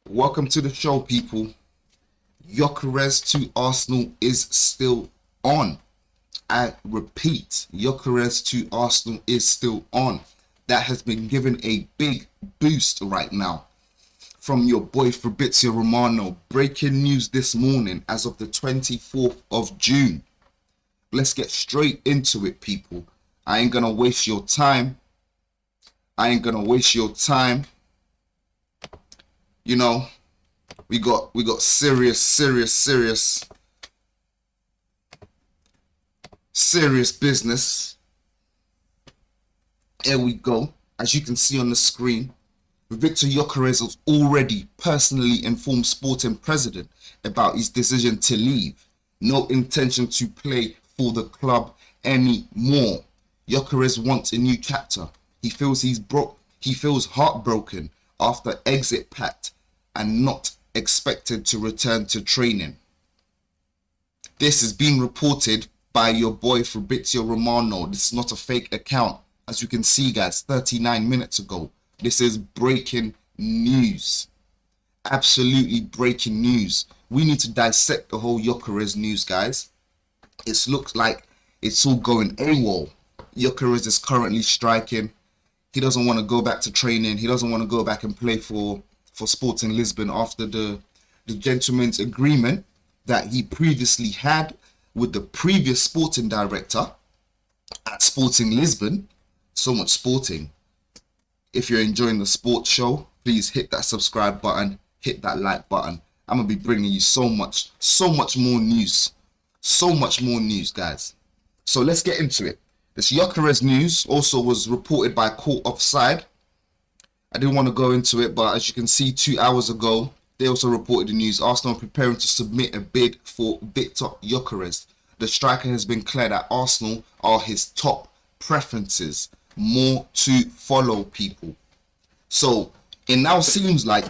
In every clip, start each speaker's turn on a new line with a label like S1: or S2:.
S1: Welcome to the show, people. Gyökeres to Arsenal is still on. I repeat, Gyökeres to Arsenal is still on. That has been given a big boost right now from your boy Fabrizio Romano. Breaking news this morning as of the 24th of June. Let's get straight into it, people. I ain't gonna waste your time. You know, we got serious business. Here we go. As you can see on the screen, Viktor Gyökeres has already personally informed Sporting president about his decision to leave. No intention to play for the club anymore. Gyökeres wants a new chapter. He feels heartbroken after exit pact and not expected to return to training. This is being reported by your boy Fabrizio Romano. This is not a fake account. As you can see, guys, 39 minutes ago. This is breaking news. Absolutely breaking news. We need to dissect the whole Gyökeres news, guys. It looks like it's all going AWOL. Gyökeres is currently striking. He doesn't want to go back to training. He doesn't want to go back and play for Sporting Lisbon after the gentleman's agreement that he previously had with the previous sporting director at Sporting Lisbon. So much sporting. If you're enjoying the sports show, please hit that subscribe button, hit that like button. I'm going to be bringing you so much more news. So much more news, guys. So let's get into it. This Gyökeres news also was reported by Court Offside. I didn't want to go into it, but as you can see, 2 hours ago, they also reported the news. Arsenal are preparing to submit a bid for Viktor Gyökeres. The striker has been clear that Arsenal are his top preferences. More to follow, people. So it now seems like,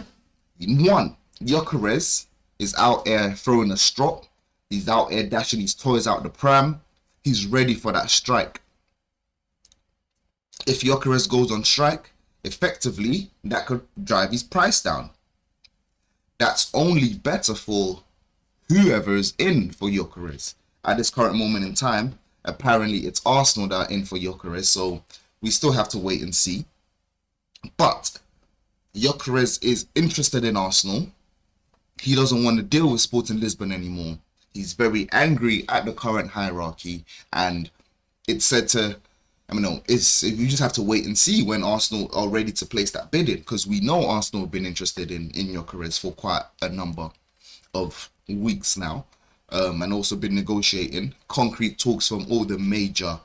S1: one, Gyökeres is out there throwing a strop. He's out there dashing his toys out the pram. He's ready for that strike. If Gyökeres goes on strike, effectively, that could drive his price down. That's only better for whoever is in for Gyökeres. At this current moment in time, apparently it's Arsenal that are in for Gyökeres, so we still have to wait and see. But Gyökeres is interested in Arsenal. He doesn't want to deal with Sporting Lisbon anymore. He's very angry at the current hierarchy, and it's said to, you just have to wait and see when Arsenal are ready to place that bid in, because we know Arsenal have been interested in Gyökeres for quite a number of weeks now, and also been negotiating. Concrete talks from all the major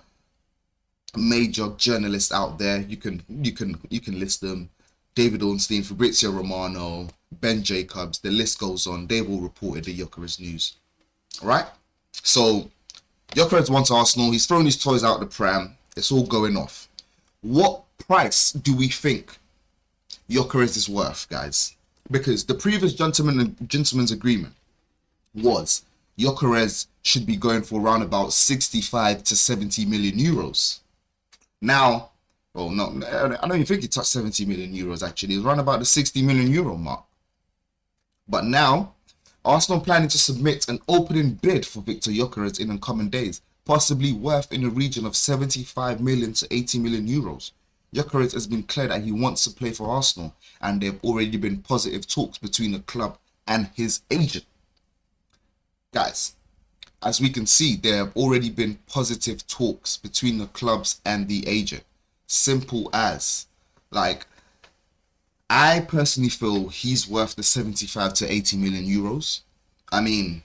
S1: journalists out there. You can list them: David Ornstein, Fabrizio Romano, Ben Jacobs. The list goes on. They've all reported the Gyökeres news. All right. So Gyökeres wants Arsenal. He's throwing his toys out the pram. It's all going off. What price do we think Gyökeres is worth, guys? Because the previous gentleman's agreement was Gyökeres should be going for around about 65 to 70 million euros. Now, I don't even think he touched 70 million euros actually. It's around about the 60 million euro mark. But now, Arsenal planning to submit an opening bid for Viktor Gyökeres in the coming days, possibly worth in the region of 75 million to 80 million euros. Gyökeres has been clear that he wants to play for Arsenal, and there have already been positive talks between the club and his agent. Guys, as we can see, there have already been positive talks between the clubs and the agent. Simple as. I personally feel he's worth the 75 to 80 million euros. I mean,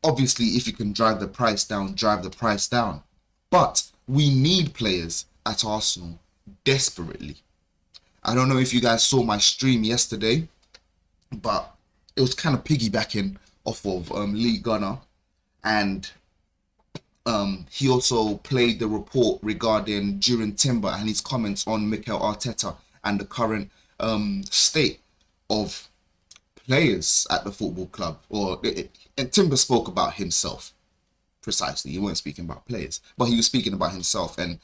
S1: obviously, if you can drive the price down, drive the price down. But we need players at Arsenal desperately. I don't know if you guys saw my stream yesterday, but it was kind of piggybacking off of Lee Gunner. And he also played the report regarding Duran Timber and his comments on Mikel Arteta and the current state of players at the football club. And Timber spoke about himself, precisely. He wasn't speaking about players, but he was speaking about himself and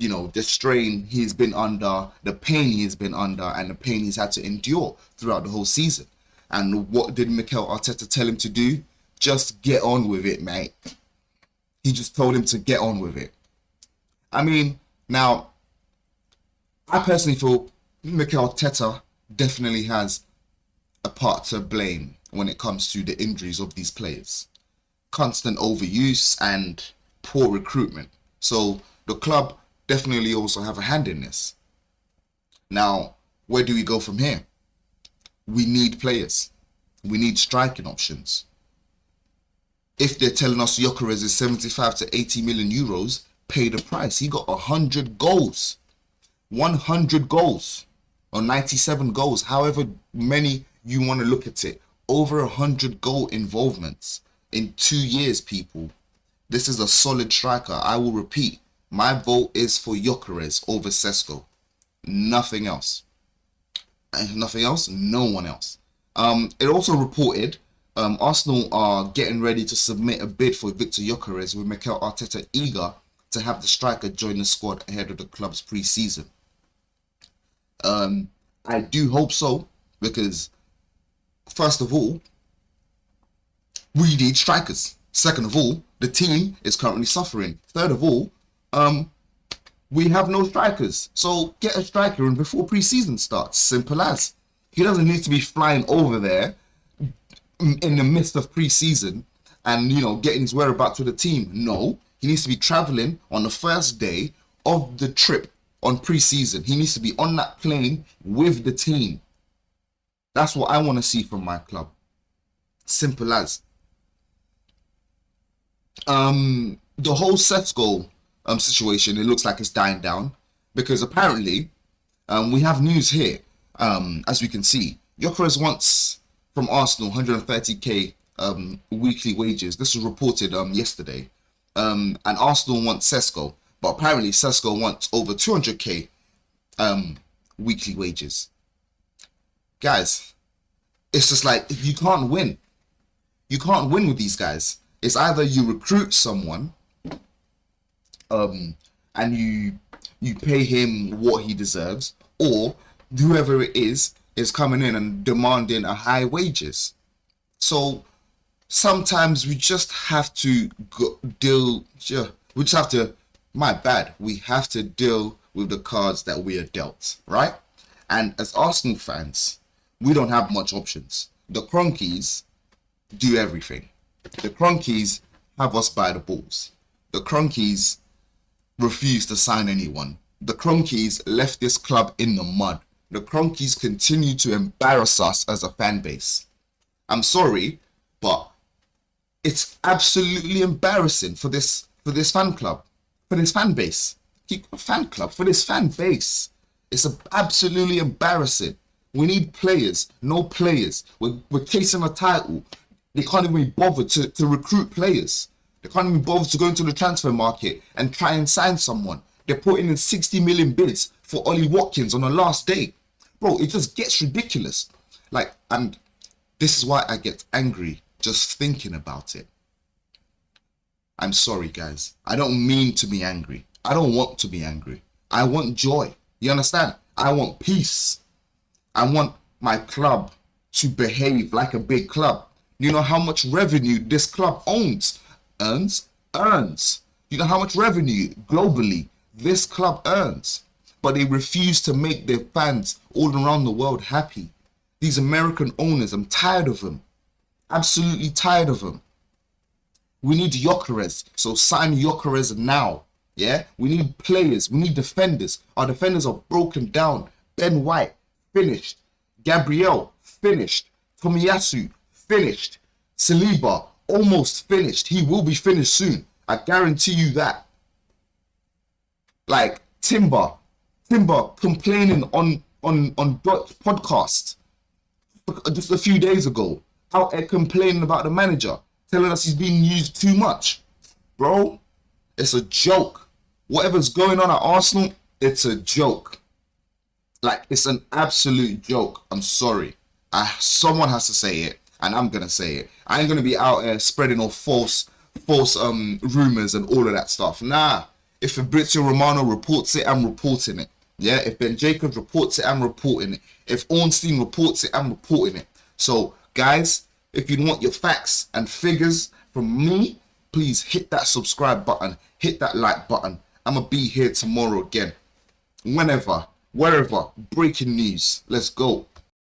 S1: the strain he's been under, the pain he's been under, and the pain he's had to endure throughout the whole season. And what did Mikel Arteta tell him to do? Just get on with it, mate. He just told him to get on with it. I mean, now, I personally feel Mikel Arteta definitely has a part to blame when it comes to the injuries of these players. Constant overuse and poor recruitment. So the club definitely also have a hand in this. Now, where do we go from here? We need players. We need striking options. If they're telling us Gyökeres is 75 to 80 million euros, pay the price. He got 100 goals. 100 goals. Or 97 goals. However many you want to look at it. Over 100 goal involvements in 2 years, people. This is a solid striker. I will repeat. My vote is for Gyökeres over Sesko. Nothing else. And nothing else? No one else. It also reported Arsenal are getting ready to submit a bid for Viktor Gyökeres, with Mikel Arteta eager to have the striker join the squad ahead of the club's pre-season. I do hope so, because first of all, we need strikers. Second of all, the team is currently suffering. Third of all, we have no strikers. So get a striker in before pre-season starts. Simple as. He doesn't need to be flying over there in the midst of pre-season and, getting his whereabouts with the team. No, he needs to be traveling on the first day of the trip on pre-season. He needs to be on that plane with the team. That's what I want to see from my club. Simple as. The whole Sesko situation, it looks like it's dying down, because apparently we have news here. As we can see, Gyökeres wants from Arsenal 130k weekly wages. This was reported yesterday. And Arsenal wants Sesko, but apparently Sesko wants over 200k weekly wages. Guys, it's just like, you can't win. You can't win with these guys. It's either you recruit someone and you pay him what he deserves, or whoever it is coming in and demanding a high wages. So sometimes we just have to we have to deal with the cards that we are dealt, right? And as Arsenal fans, we don't have much options. The Cronkies do everything. The Cronkies have us by the balls. The Cronkies refuse to sign anyone. The Cronkies left this club in the mud. The Cronkies continue to embarrass us as a fan base. I'm sorry, but it's absolutely embarrassing for this fan club, for this fan base. For this fan base. It's absolutely embarrassing. We need players, no players. We're chasing a title. They can't even be bothered to recruit players. They can't even bother to go into the transfer market and try and sign someone. They're putting in 60 million bids for Ollie Watkins on the last day. Bro, it just gets ridiculous. And this is why I get angry just thinking about it. I'm sorry, guys. I don't mean to be angry. I don't want to be angry. I want joy. You understand? I want peace. I want my club to behave like a big club. You know how much revenue this club earns. You know how much revenue globally this club earns. But they refuse to make their fans all around the world happy. These American owners, I'm tired of them. Absolutely tired of them. We need Gyökeres, so sign Gyökeres now. Yeah? We need players. We need defenders. Our defenders are broken down. Ben White, finished. Gabriel, finished. Tomiyasu, finished. Saliba, almost finished. He will be finished soon. I guarantee you that. Timber complaining on Dutch podcast just a few days ago, out there complaining about the manager, telling us he's being used too much. Bro, it's a joke. Whatever's going on at Arsenal, it's a joke. It's an absolute joke. I'm sorry. Someone has to say it, and I'm gonna say it. I ain't gonna be out there spreading all false rumors and all of that stuff. Nah, If Fabrizio Romano reports it, I'm reporting it. Yeah, if Ben Jacobs reports it, I'm reporting it. If Ornstein reports it, I'm reporting it. So, guys, if you want your facts and figures from me, please hit that subscribe button, hit that like button. I'm going to be here tomorrow again. Whenever, wherever, breaking news. Let's go.